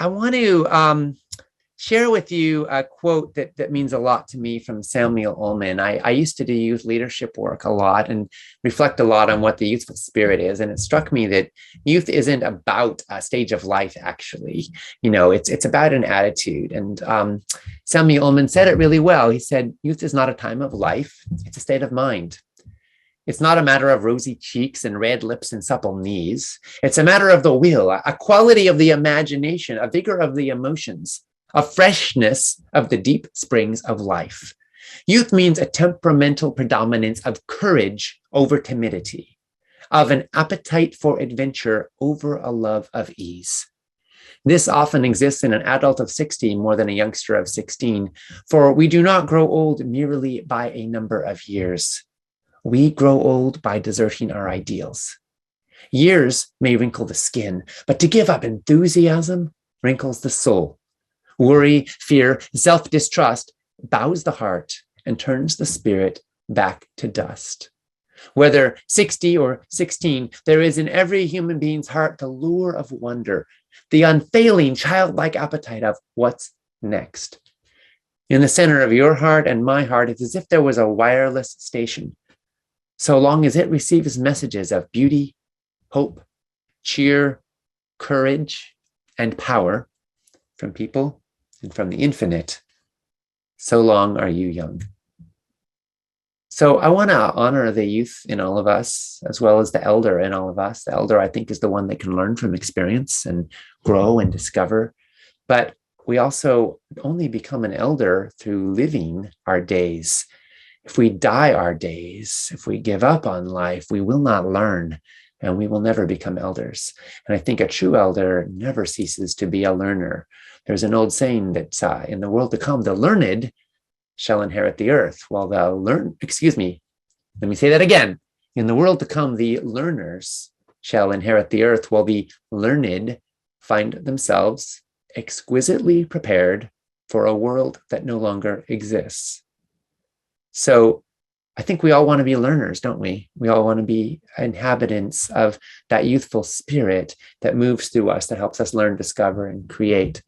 I want to share with you a quote that means a lot to me from Samuel Ullman. I used to do youth leadership work a lot and reflect a lot on what the youthful spirit is. And it struck me that youth isn't about a stage of life, actually. It's about an attitude. And Samuel Ullman said it really well. He said, youth is not a time of life, it's a state of mind. It's not a matter of rosy cheeks and red lips and supple knees. It's a matter of the will, a quality of the imagination, a vigor of the emotions, a freshness of the deep springs of life. Youth means a temperamental predominance of courage over timidity, of an appetite for adventure over a love of ease. This often exists in an adult of 60 more than a youngster of 16, for we do not grow old merely by a number of years. We grow old by deserting our ideals. Years may wrinkle the skin, but to give up enthusiasm wrinkles the soul. Worry, fear, self-distrust bows the heart and turns the spirit back to dust. Whether 60 or 16, there is in every human being's heart the lure of wonder, the unfailing childlike appetite of what's next. In the center of your heart and my heart, it's as if there was a wireless station. So long as it receives messages of beauty, hope, cheer, courage, and power from people and from the infinite, so long are you young. So I want to honor the youth in all of us, as well as the elder in all of us. The elder, I think, is the one that can learn from experience and grow and discover. But we also only become an elder through living our days. If we die our days, if we give up on life, we will not learn and we will never become elders. And I think a true elder never ceases to be a learner. There's an old saying that in the world to come, the learned shall inherit the earth, while let me say that again. In the world to come, the learners shall inherit the earth, while the learned find themselves exquisitely prepared for a world that no longer exists. So I think we all want to be learners, don't we? We all want to be inhabitants of that youthful spirit that moves through us, that helps us learn, discover, and create.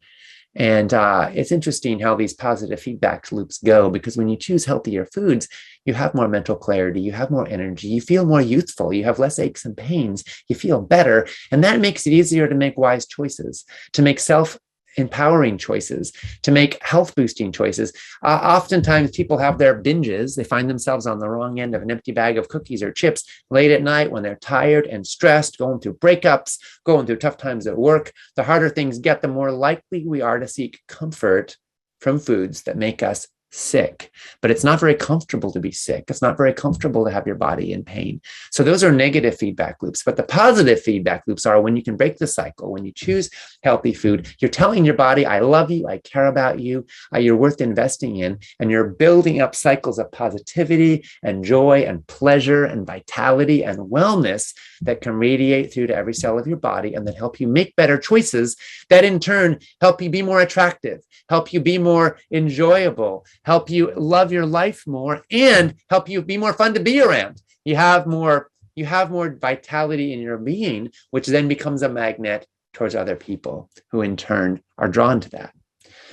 And it's interesting how these positive feedback loops go, because when you choose healthier foods, you have more mental clarity, you have more energy, you feel more youthful, you have less aches and pains, you feel better. And that makes it easier to make wise choices, to make self-empowering choices, to make health-boosting choices. Oftentimes people have their binges. They find themselves on the wrong end of an empty bag of cookies or chips late at night when they're tired and stressed, going through breakups, going through tough times at work. The harder things get, the more likely we are to seek comfort from foods that make us sick. But it's not very comfortable to be sick. It's not very comfortable to have your body in pain. So those are negative feedback loops. But the positive feedback loops are when you can break the cycle, when you choose healthy food, you're telling your body, I love you, I care about you, you're worth investing in, and you're building up cycles of positivity and joy and pleasure and vitality and wellness that can radiate through to every cell of your body and then help you make better choices that in turn help you be more attractive, help you be more enjoyable, help you love your life more, and help you be more fun to be around. You have more vitality in your being, which then becomes a magnet towards other people who in turn are drawn to that.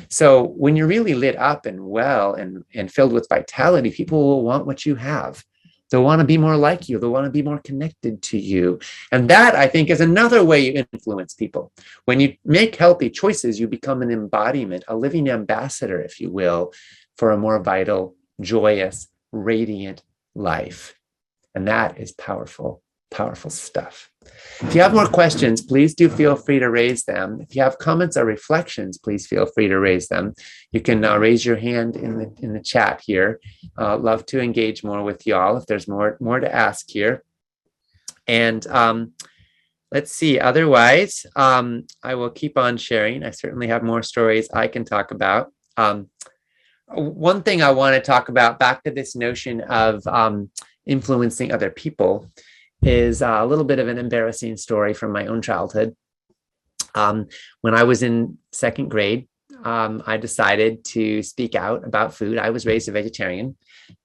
So when you're really lit up and well and filled with vitality, people will want what you have. They'll want to be more like you. They'll want to be more connected to you. And that, I think, is another way you influence people. When you make healthy choices, you become an embodiment, a living ambassador, if you will, for a more vital, joyous, radiant life. And that is powerful, powerful stuff. If you have more questions, please do feel free to raise them. If you have comments or reflections, please feel free to raise them. You can raise your hand in the chat here. Love to engage more with y'all if there's more to ask here. And let's see. Otherwise, I will keep on sharing. I certainly have more stories I can talk about. One thing I want to talk about, back to this notion of influencing other people, is a little bit of an embarrassing story from my own childhood. When I was in second grade, I decided to speak out about food. I was raised a vegetarian.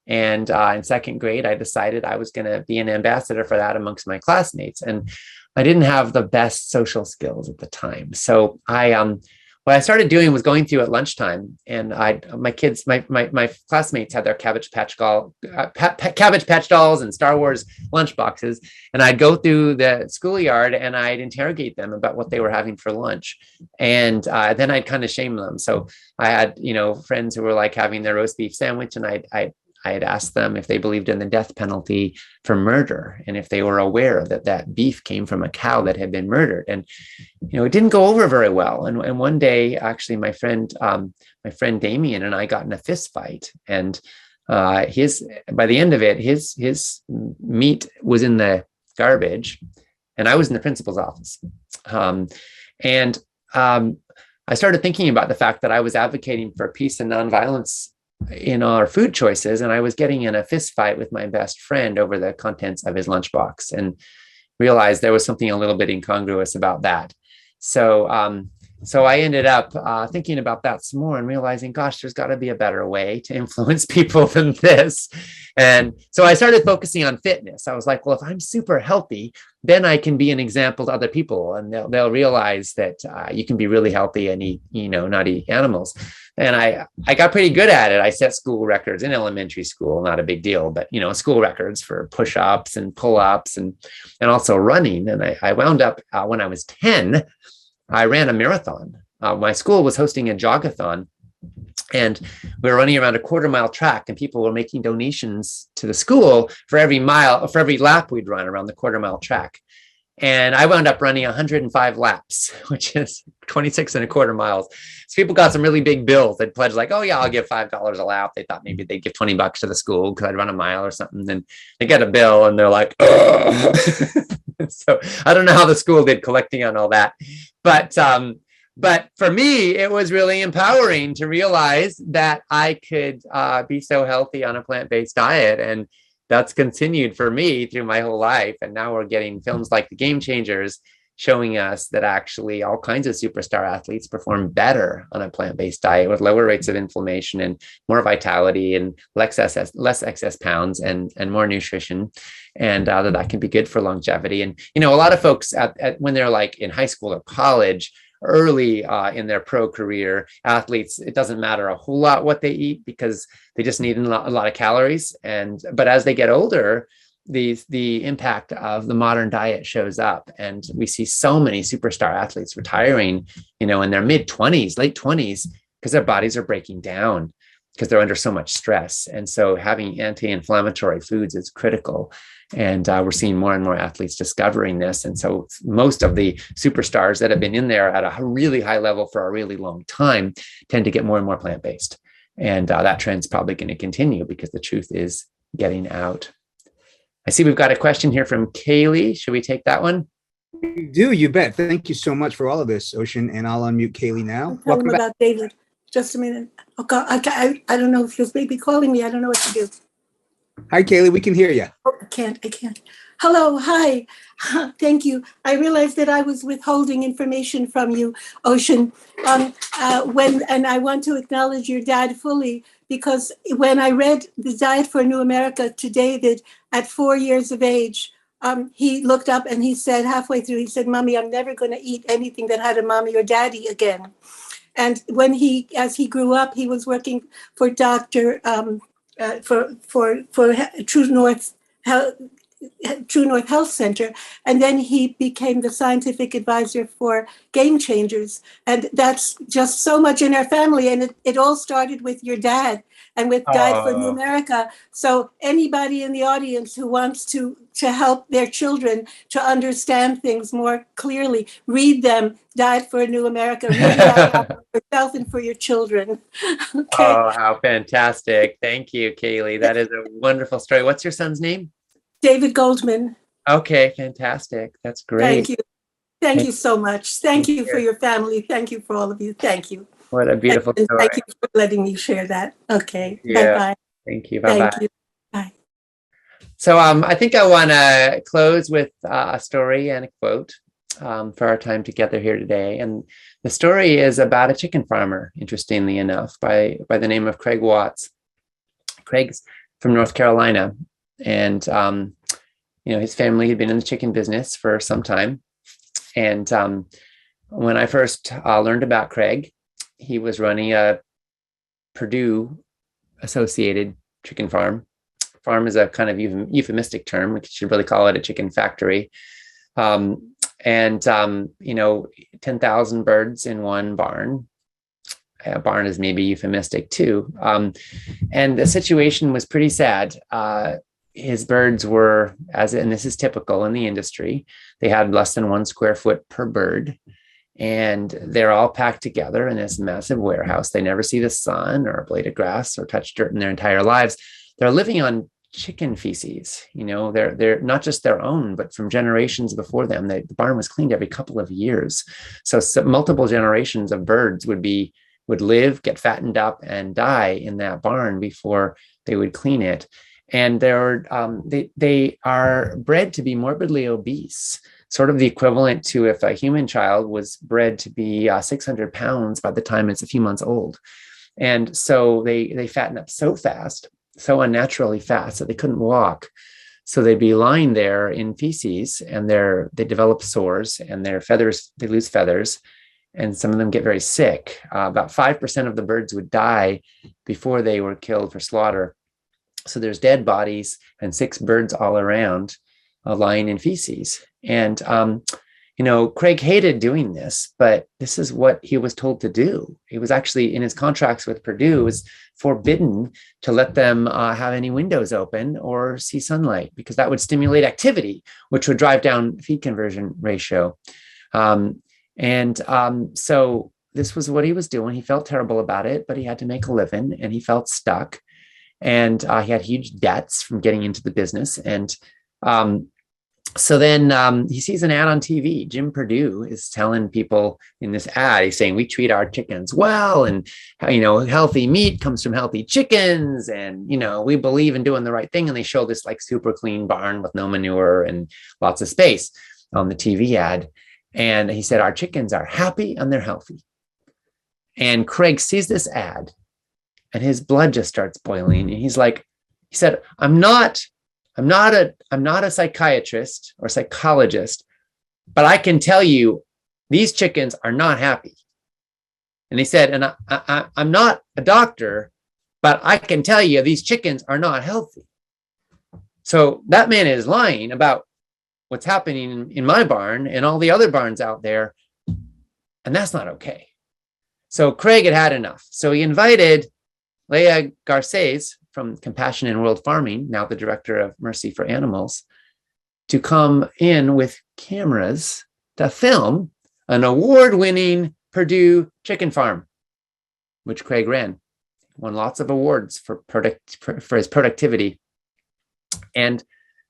And in second grade, I decided I was going to be an ambassador for that amongst my classmates. And I didn't have the best social skills at the time. So I what I started doing was going through at lunchtime, and my classmates had their Cabbage Patch dolls and Star Wars lunch boxes, and I'd go through the schoolyard and I'd interrogate them about what they were having for lunch, and then I'd kind of shame them. So I had, friends who were like having their roast beef sandwich, and I had asked them if they believed in the death penalty for murder, and if they were aware that that beef came from a cow that had been murdered. And it didn't go over very well. And one day, actually, my friend Damien and I got in a fist fight, and by the end of it, his meat was in the garbage, and I was in the principal's office. I started thinking about the fact that I was advocating for peace and nonviolence in our food choices, and I was getting in a fist fight with my best friend over the contents of his lunchbox, and realized there was something a little bit incongruous about that. So I ended up thinking about that some more and realizing, gosh, there's got to be a better way to influence people than this. And so I started focusing on fitness. I was like, well, if I'm super healthy, then I can be an example to other people, and they'll realize that you can be really healthy and eat, not eat animals. And I got pretty good at it. I set school records in elementary school, not a big deal, but school records for push-ups and pull-ups and also running. And I wound up when I was 10, I ran a marathon. My school was hosting a jogathon, and we were running around a quarter-mile track, and people were making donations to the school for every lap we'd run around the quarter-mile track. And I wound up running 105 laps, which is 26 and a quarter miles. So people got some really big bills. They'd pledge like, oh yeah, I'll give $5 a lap. They thought maybe they'd give $20 to the school because I'd run a mile or something. Then they get a bill and they're like, oh. So I don't know how the school did collecting on all that. But for me, it was really empowering to realize that I could be so healthy on a plant-based diet. And that's continued for me through my whole life. And now we're getting films like The Game Changers showing us that actually all kinds of superstar athletes perform better on a plant-based diet with lower rates of inflammation and more vitality and less excess pounds and more nutrition. And that can be good for longevity. And, a lot of folks when they're like in high school or college, early in their pro career, athletes, it doesn't matter a whole lot what they eat because they just need a lot of calories. But as they get older, the impact of the modern diet shows up, and we see so many superstar athletes retiring, in their mid-20s, late 20s, because their bodies are breaking down because they're under so much stress. And so having anti-inflammatory foods is critical. And we're seeing more and more athletes discovering this. And so most of the superstars that have been in there at a really high level for a really long time tend to get more and more plant-based. And that trend's probably going to continue because the truth is getting out. I see we've got a question here from Kaylee. Should we take that one? You do, you bet. Thank you so much for all of this, Ocean. And I'll unmute Kaylee now. Welcome back. About David. Just a minute. Oh God, I don't know if you'll be calling me. I don't know what to do. Hi, Kaylee. We can hear you. Oh, I can't. Hello. Hi. Thank you. I realized that I was withholding information from you, Ocean. And I want to acknowledge your dad fully, because when I read The Diet for a New America to David at 4 years of age, he looked up and he said halfway through, he said, "Mommy, I'm never going to eat anything that had a mommy or daddy again." And as he grew up, he was working for Dr. For True North Health Center, and then he became the scientific advisor for Game Changers, and that's just so much in our family. And it all started with your dad and with Diet for New America. So anybody in the audience who wants to help their children to understand things more clearly, read them. Diet for a New America. Read that for yourself and for your children. Okay. Oh, how fantastic! Thank you, Kaylee. That is a wonderful story. What's your son's name? David Goldman. Okay, fantastic. That's great. Thank you so much. Thank you for your family. Thank you for all of you. Thank you. What a beautiful story. Thank you for letting me share that. Okay. Yeah. Bye-bye. Thank you. Bye-bye. Thank you. Bye. So I think I want to close with a story and a quote for our time together here today. And the story is about a chicken farmer, interestingly enough, by the name of Craig Watts. Craig's from North Carolina. And, his family had been in the chicken business for some time. And When I first learned about Craig, he was running a Purdue associated chicken farm. Farm is a kind of euphemistic term. We should really call it a chicken factory. And 10,000 birds in one barn. A barn is maybe euphemistic too. And the situation was pretty sad. His birds were, and this is typical in the industry, they had less than 1 square foot per bird. And they're all packed together in this massive warehouse. They never see the sun or a blade of grass or touch dirt in their entire lives. They're living on chicken feces. They're not just their own, but from generations before them. The barn was cleaned every couple of years. So multiple generations of birds would live, get fattened up, and die in that barn before they would clean it. And they are bred to be morbidly obese, sort of the equivalent to if a human child was bred to be 600 pounds by the time it's a few months old. And so they fatten up so fast, so unnaturally fast, that they couldn't walk. So they'd be lying there in feces, and they develop sores, and their feathers, they lose feathers, and some of them get very sick. About 5% of the birds would die before they were killed for slaughter. So there's dead bodies and 6 birds all around lying in feces. And, Craig hated doing this, but this is what he was told to do. He was actually, in his contracts with Purdue, was forbidden to let them have any windows open or see sunlight, because that would stimulate activity, which would drive down feed conversion ratio. So this was what he was doing. He felt terrible about it, but he had to make a living, and he felt stuck. And he had huge debts from getting into the business. And so then he sees an ad on TV. Jim Purdue is telling people in this ad, he's saying, we treat our chickens well, and healthy meat comes from healthy chickens, and we believe in doing the right thing. And they show this like super clean barn with no manure and lots of space on the TV ad. And he said, our chickens are happy and they're healthy. And Craig sees this ad, and his blood just starts boiling. And he said, I'm not a psychiatrist or psychologist, but I can tell you these chickens are not happy. And he said, and I'm not a doctor, but I can tell you these chickens are not healthy. So that man is lying about what's happening in my barn and all the other barns out there. And that's not okay. So Craig had enough. So he invited Leah Garces from Compassion in World Farming, now the director of Mercy for Animals, to come in with cameras to film an award-winning Purdue chicken farm, which Craig ran. Won lots of awards for his productivity. And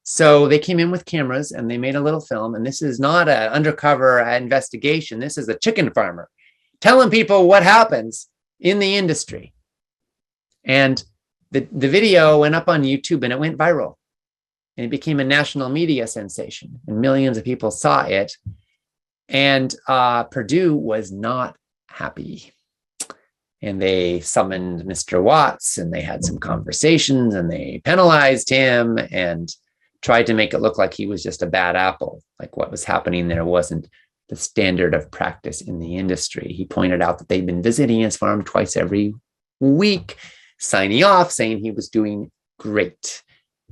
so they came in with cameras and they made a little film. And this is not an undercover investigation. This is a chicken farmer telling people what happens in the industry. And the video went up on YouTube, and it went viral, and it became a national media sensation, and millions of people saw it. And Purdue was not happy. And they summoned Mr. Watts, and they had some conversations, and they penalized him and tried to make it look like he was just a bad apple. Like what was happening there wasn't the standard of practice in the industry. He pointed out that they'd been visiting his farm twice every week, signing off, saying he was doing great.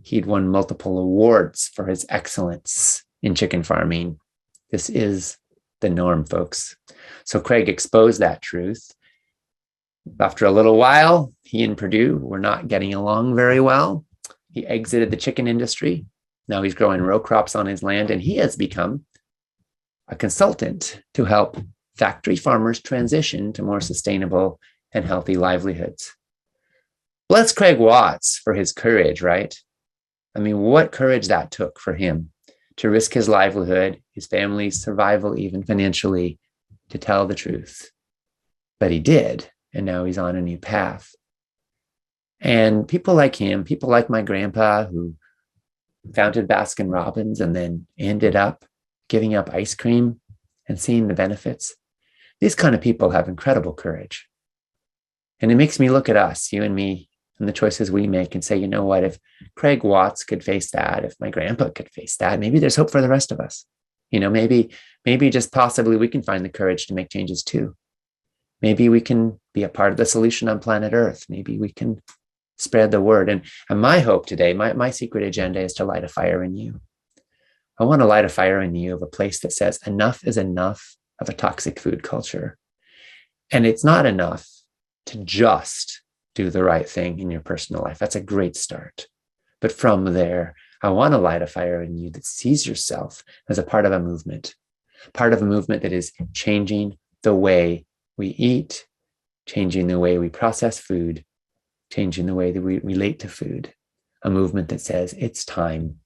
He'd won multiple awards for his excellence in chicken farming. This is the norm, folks. So Craig exposed that truth. After a little while, he and Purdue were not getting along very well. He exited the chicken industry. Now he's growing row crops on his land, and he has become a consultant to help factory farmers transition to more sustainable and healthy livelihoods. Bless Craig Watts for his courage, right? I mean, what courage that took for him to risk his livelihood, his family's survival, even financially, to tell the truth. But he did, and now he's on a new path. And people like him, people like my grandpa, who founded Baskin Robbins and then ended up giving up ice cream and seeing the benefits, these kind of people have incredible courage. And it makes me look at us, you and me, and the choices we make, and say, you know what, if Craig Watts could face that, if my grandpa could face that, maybe there's hope for the rest of us. Maybe maybe just possibly we can find the courage to make changes too. Maybe we can be a part of the solution on planet Earth. Maybe we can spread the word. And my hope today, my secret agenda is to light a fire in you. I want to light a fire in you of a place that says enough is enough of a toxic food culture. And it's not enough to just do the right thing in your personal life. That's a great start. But from there, I want to light a fire in you that sees yourself as a part of a movement that is changing the way we eat, changing the way we process food, changing the way that we relate to food. A movement that says it's time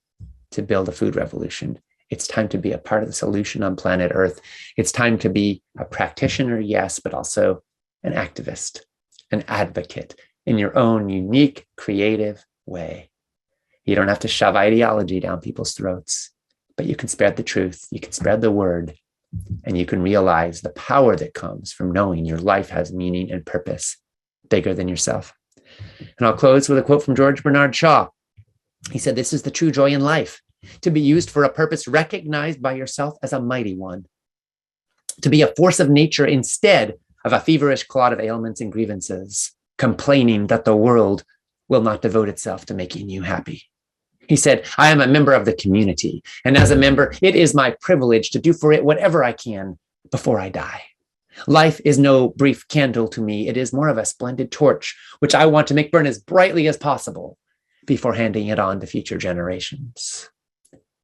to build a food revolution. It's time to be a part of the solution on planet Earth. It's time to be a practitioner, yes, but also an activist, an advocate in your own unique, creative way. You don't have to shove ideology down people's throats, but you can spread the truth, you can spread the word, and you can realize the power that comes from knowing your life has meaning and purpose bigger than yourself. And I'll close with a quote from George Bernard Shaw. He said, "This is the true joy in life, to be used for a purpose recognized by yourself as a mighty one, to be a force of nature instead of a feverish clod of ailments and grievances, complaining that the world will not devote itself to making you happy." He said, "I am a member of the community, and as a member, it is my privilege to do for it whatever I can before I die. Life is no brief candle to me. It is more of a splendid torch, which I want to make burn as brightly as possible before handing it on to future generations."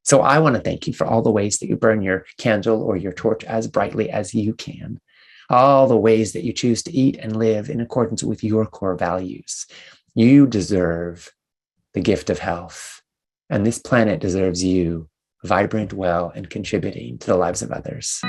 So I want to thank you for all the ways that you burn your candle or your torch as brightly as you can, all the ways that you choose to eat and live in accordance with your core values. You deserve the gift of health, and this planet deserves you, vibrant, well, and contributing to the lives of others.